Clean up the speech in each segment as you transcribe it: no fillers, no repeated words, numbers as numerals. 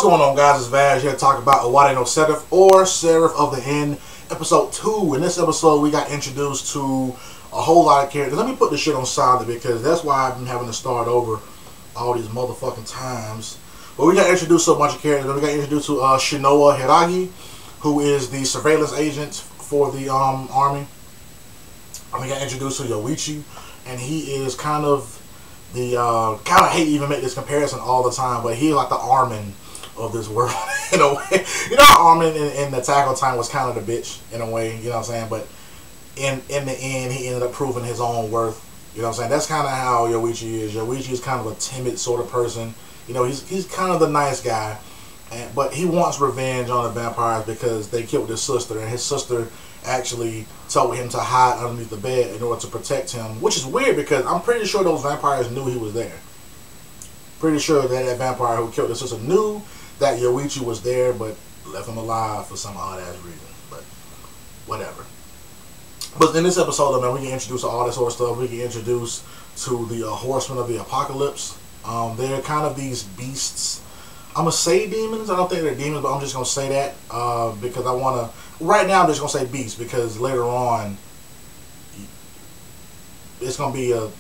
going on, guys? It's Vaz here to talk about Owari no Seraph, or Seraph of the End, episode 2. In this episode, we got introduced to a whole lot of characters. Let me put this shit on silent because that's why I've been having to start over all these motherfucking times. But we got introduced to a bunch of characters. We got introduced to Shinola Hiragi, who is the surveillance agent for the army. And we got introduced to Yoichi, and he is kind of the kind of hate to even make this comparison all the time, but he's like the Armin of this world in a way. You know how Armin in Attack on Titan was kind of the bitch in a way, you know what I'm saying? But in the end, he ended up proving his own worth. You know what I'm saying? That's kind of how Yoichi is. Yoichi is kind of a timid sort of person. You know, he's kind of the nice guy, but he wants revenge on the vampires because they killed his sister, and his sister actually told him to hide underneath the bed in order to protect him, which is weird because I'm pretty sure those vampires knew he was there. Pretty sure that vampire who killed his sister knew that Yoichi was there, but left him alive for some odd ass reason. But whatever. But in this episode, man, we get introduced to all this sort of stuff. We get introduced to the Horsemen of the Apocalypse. They're kind of these beasts. I'm going to say demons. I don't think they're demons, but I'm just going to say that because I want to... Right now, I'm just going to say beasts because later on, it's going to be a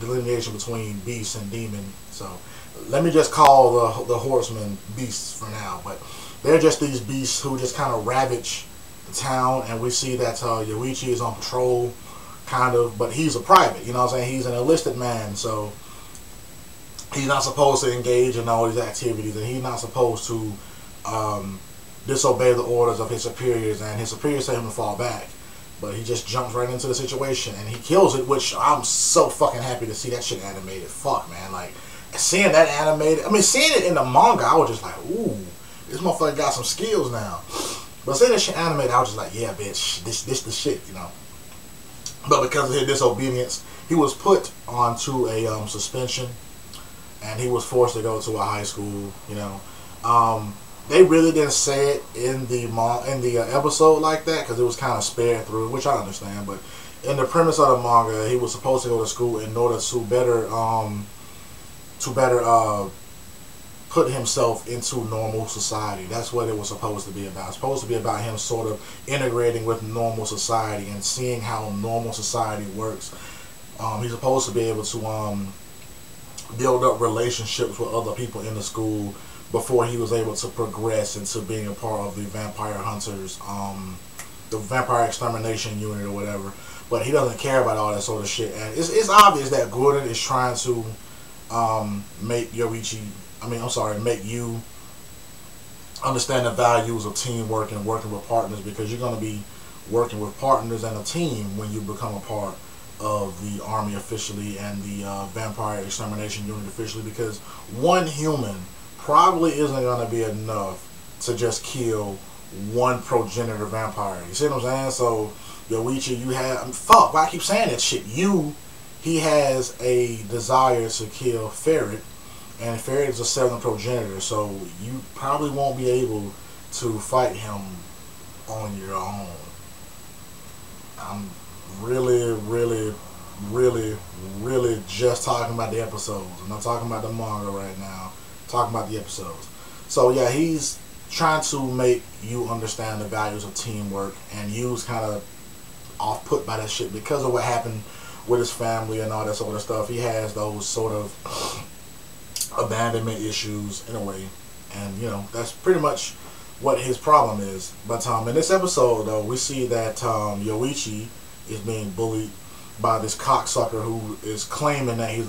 delineation between beasts and demon. So let me just call the horsemen beasts for now. But they're just these beasts who just kind of ravage the town, and we see that Yoichi is on patrol, kind of, but he's a private. You know what I'm saying? He's an enlisted man, so he's not supposed to engage in all these activities, and he's not supposed to disobey the orders of his superiors, and his superiors tell him to fall back. But he just jumps right into the situation, and he kills it, which I'm so fucking happy to see that shit animated. Fuck, man. Like, seeing that animated, I mean, seeing it in the manga, I was just like, ooh, this motherfucker got some skills now. But seeing that shit animated, I was just like, yeah, bitch, this the shit, you know. But because of his disobedience, he was put onto a suspension, and he was forced to go to a high school, you know. They really didn't say it in the episode like that because it was kind of spared through, which I understand. But in the premise of the manga, he was supposed to go to school in order to better put himself into normal society. That's what it was supposed to be about. It's supposed to be about him sort of integrating with normal society and seeing how normal society works. He's supposed to be able to build up relationships with other people in the school before he was able to progress into being a part of the vampire hunters, the vampire extermination unit or whatever. But he doesn't care about all that sort of shit. And it's obvious that Gordon is trying to make make you understand the values of teamwork and working with partners, because you're going to be working with partners and a team when you become a part of the army officially and the vampire extermination unit officially, because one human probably isn't going to be enough to just kill one progenitor vampire. You see what I'm saying? So Yoichi, you have, fuck, why I keep saying that shit? He has a desire to kill Ferret, and Ferret is a 7th progenitor, so you probably won't be able to fight him on your own. I'm really just talking about the episodes. I'm not talking about the manga right now. I'm talking about the episodes. So yeah, he's trying to make you understand the values of teamwork, and you's kind of off put by that shit because of what happened with his family and all that sort of stuff. He has those sort of abandonment issues in a way, and you know, that's pretty much what his problem is. But in this episode though, we see that Yoichi is being bullied by this cocksucker who is claiming that he's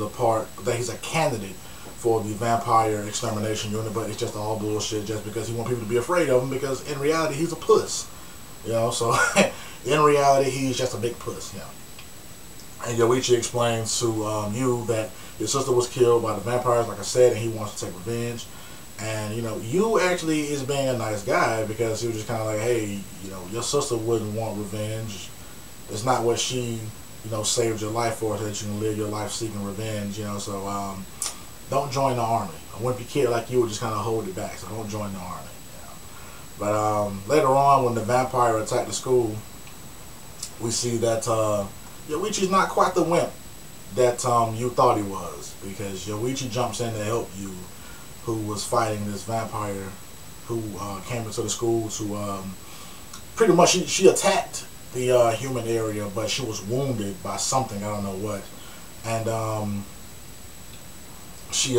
a candidate for the vampire extermination unit, but it's just all bullshit just because he wants people to be afraid of him, because in reality he's a puss, you know. So in reality he's just a big puss, you know. And Yoichi explains to you that his sister was killed by the vampires, like I said, and he wants to take revenge. And you know, you actually is being a nice guy because he was just kind of like, hey, you know, your sister wouldn't want revenge. It's not what she, you know, saved your life for, so that you can live your life seeking revenge, you know. So don't join the army. A wimpy kid like you would just kind of hold it back, so don't join the army, you know. But later on, when the vampire attacked the school, we see that Yoichi's not quite the wimp that you thought he was, because Yoichi jumps in to help you, who was fighting this vampire who came into the school to pretty much she attacked the human area, but she was wounded by something, I don't know what, and she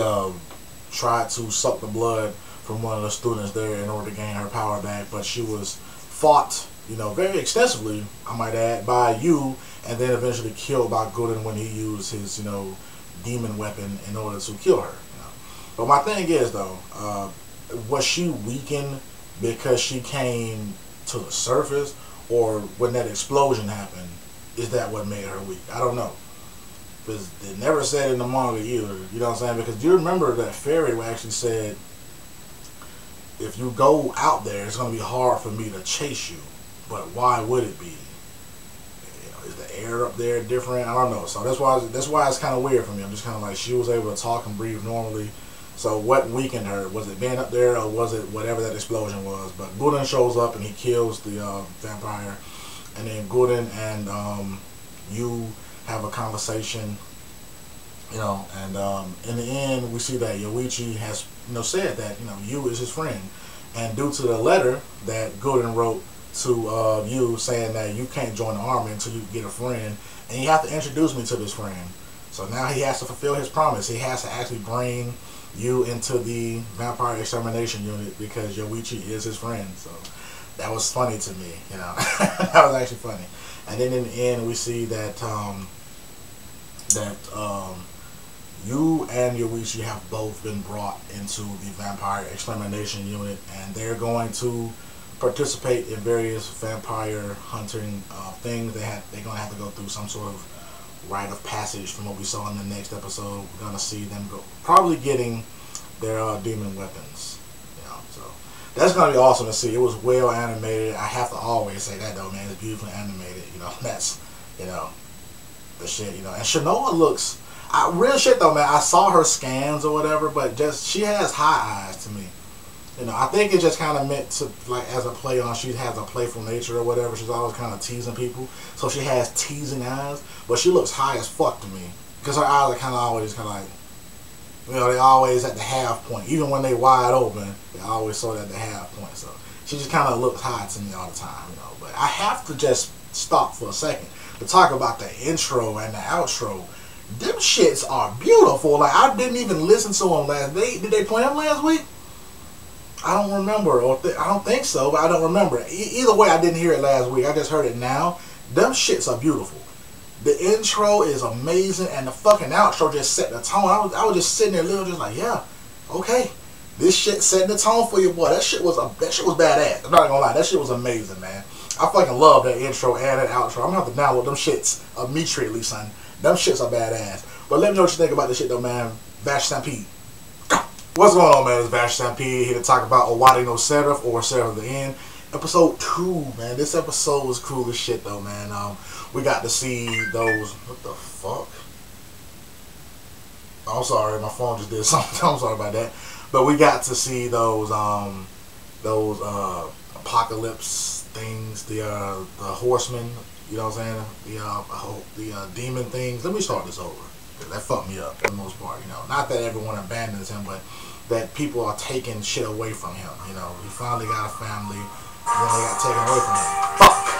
tried to suck the blood from one of the students there in order to gain her power back, but she was fought, you know, very extensively, I might add, by Yu, and then eventually killed by Guden when he used his, you know, demon weapon in order to kill her. You know. But my thing is, though, was she weakened because she came to the surface, or when that explosion happened, is that what made her weak? I don't know. Because they never said in the manga either, you know what I'm saying? Because do you remember that Fairy actually said, if you go out there, it's going to be hard for me to chase you. But why would it be? You know, is the air up there different? I don't know. So that's why it's kind of weird for me. I'm just kind of like, she was able to talk and breathe normally. So what weakened her? Was it being up there, or was it whatever that explosion was? But Guden shows up and he kills the vampire. And then Guden and Yu have a conversation. You know, and in the end, we see that Yoichi has, you know, said that, you know, Yu is his friend. And due to the letter that Guden wrote to Yu saying that you can't join the army until you get a friend, and you have to introduce me to this friend. So now he has to fulfill his promise. He has to actually bring Yu into the vampire extermination unit because Yoichi is his friend. So that was funny to me, you know. That was actually funny. And then in the end, we see that Yu and Yoichi have both been brought into the vampire extermination unit, and they're going to participate in various vampire hunting things. They're going to have to go through some sort of rite of passage from what we saw in the next episode. We're going to see them probably getting their demon weapons. You know, so that's going to be awesome to see. It was well animated. I have to always say that though, man. It's beautifully animated. You know, that's, you know, the shit. You know, and Shinola looks. Real shit though, man. I saw her scans or whatever, but just she has high eyes to me. You know, I think it just kind of meant to, like, as a play on, she has a playful nature or whatever. She's always kind of teasing people, so she has teasing eyes. But she looks high as fuck to me because her eyes are kind of always kind of like, you know, they always at the half point. Even when they wide open, they always sort of at the half point. So she just kind of looks high to me all the time, you know. But I have to just stop for a second to talk about the intro and the outro. Them shits are beautiful. Like, I didn't even listen to them last. Did they play them last week? I don't remember, or I don't think so, but I don't remember. Either way, I didn't hear it last week. I just heard it now. Them shits are beautiful. The intro is amazing, and the fucking outro just set the tone. I was just sitting there, little, just like, yeah, okay, this shit setting the tone for you, boy. That shit was badass. I'm not gonna lie, that shit was amazing, man. I fucking love that intro and that outro. I'm gonna have to download them shits immediately, son. Them shits are badass. But let me know what you think about this shit, though, man. Vash Stampede. What's going on, man? It's Vash Stampede here to talk about Owari no Seraph, or Seraph of the End. Episode 2, man. This episode was cool as shit, though, man. We got to see those... What the fuck? I'm sorry. My phone just did something. I'm sorry about that. But we got to see those apocalypse things. The Horsemen. You know what I'm saying? The demon things. Let me start this over. That fucked me up for the most part, you know. Not that everyone abandons him, but that people are taking shit away from him, you know. He finally got a family, and then they got taken away from him. Fuck!